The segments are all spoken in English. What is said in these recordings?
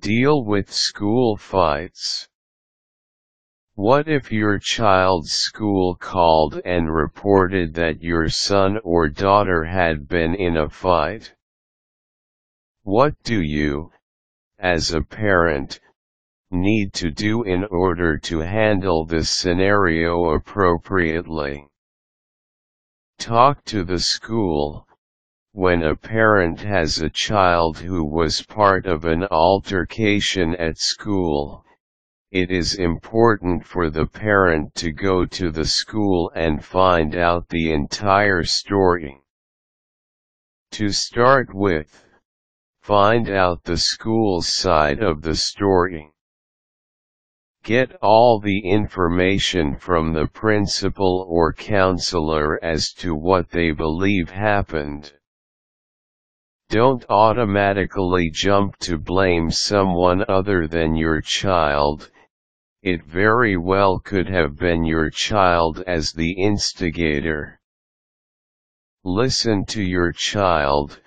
Deal with school fights. What if your child's school called and reported that your son or daughter had been in a fight? What do you, as a parent, need to do in order to handle this scenario appropriately? Talk to the school. When a parent has a child who was part of an altercation at school, it is important for the parent to go to the school and find out the entire story. To start with, find out the school's side of the story. Get all the information from the principal or counselor as to what they believe happened. Don't automatically jump to blame someone other than your child. It very well could have been your child as the instigator. Listen to your child.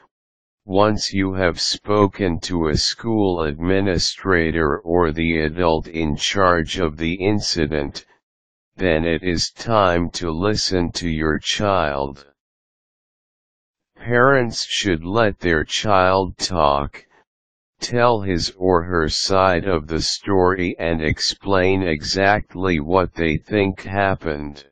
Once you have spoken to a school administrator or the adult in charge of the incident, then it is time to listen to your child. Parents should let their child talk, tell his or her side of the story and explain exactly what they think happened.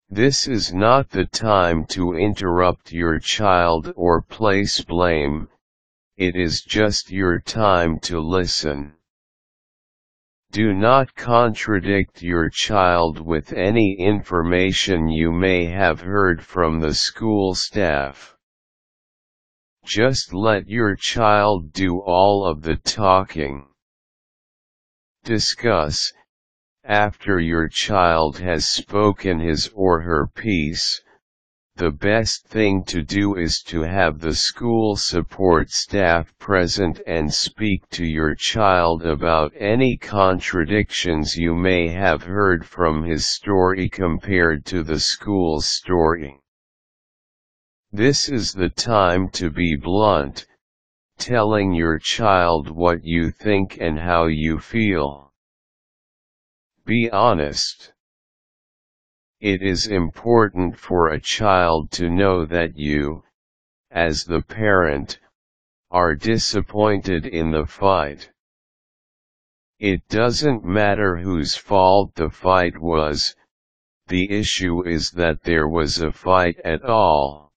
This is not the time to interrupt your child or place blame, it is just your time to listen. Do not contradict your child with any information you may have heard from the school staff. Just let your child do all of the talking. Discuss. After your child has spoken his or her piece, the best thing to do is to have the school support staff present and speak to your child about any contradictions you may have heard from his story compared to the school's story. This is the time to be blunt, telling your child what you think and how you feel. Be honest. It is important for a child to know that you, as the parent, are disappointed in the fight. It doesn't matter whose fault the fight was, the issue is that there was a fight at all.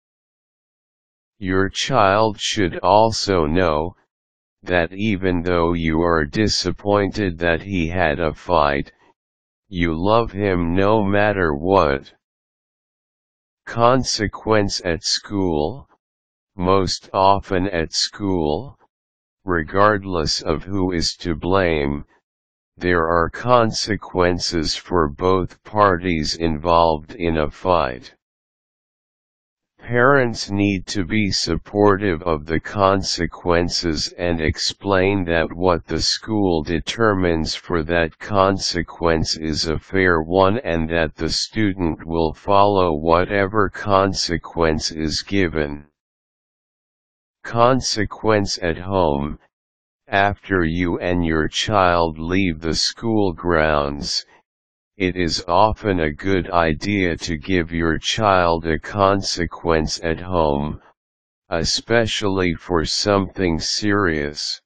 Your child should also know that even though you are disappointed that he had a fight, you love him no matter what. Consequence at school. Most often at school, regardless of who is to blame, there are consequences for both parties involved in a fight. Parents need to be supportive of the consequences and explain that what the school determines for that consequence is a fair one and that the student will follow whatever consequence is given. Consequence at home. After you and your child leave the school grounds, it is often a good idea to give your child a consequence at home, especially for something serious.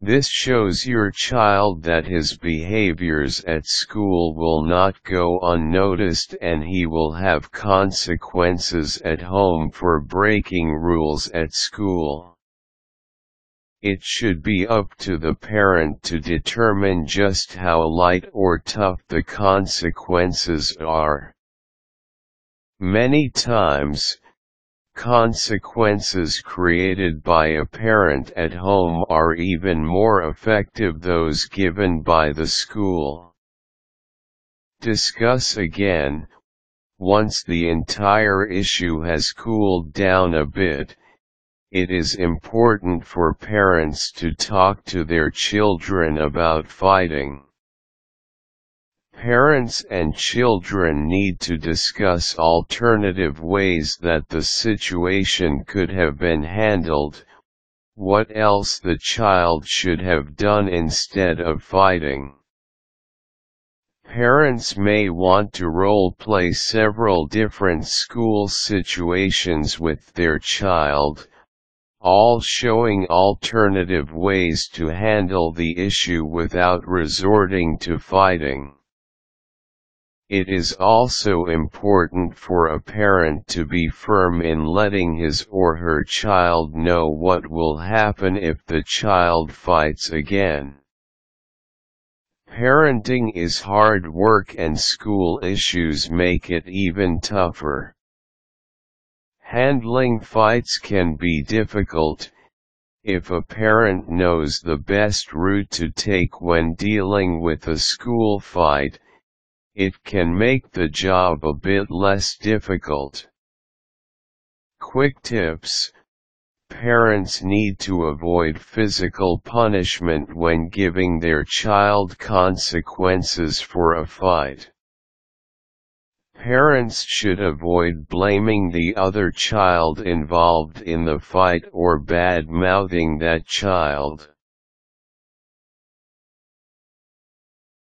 This shows your child that his behaviors at school will not go unnoticed and he will have consequences at home for breaking rules at school. It should be up to the parent to determine just how light or tough the consequences are. Many times, consequences created by a parent at home are even more effective than those given by the school. Discuss again. Once the entire issue has cooled down a bit, it is important for parents to talk to their children about fighting. Parents and children need to discuss alternative ways that the situation could have been handled, what else the child should have done instead of fighting. Parents may want to role-play several different school situations with their child, all showing alternative ways to handle the issue without resorting to fighting. It is also important for a parent to be firm in letting his or her child know what will happen if the child fights again. Parenting is hard work and school issues make it even tougher. Handling fights can be difficult. If a parent knows the best route to take when dealing with a school fight, it can make the job a bit less difficult. Quick tips: parents need to avoid physical punishment when giving their child consequences for a fight. Parents should avoid blaming the other child involved in the fight or bad-mouthing that child.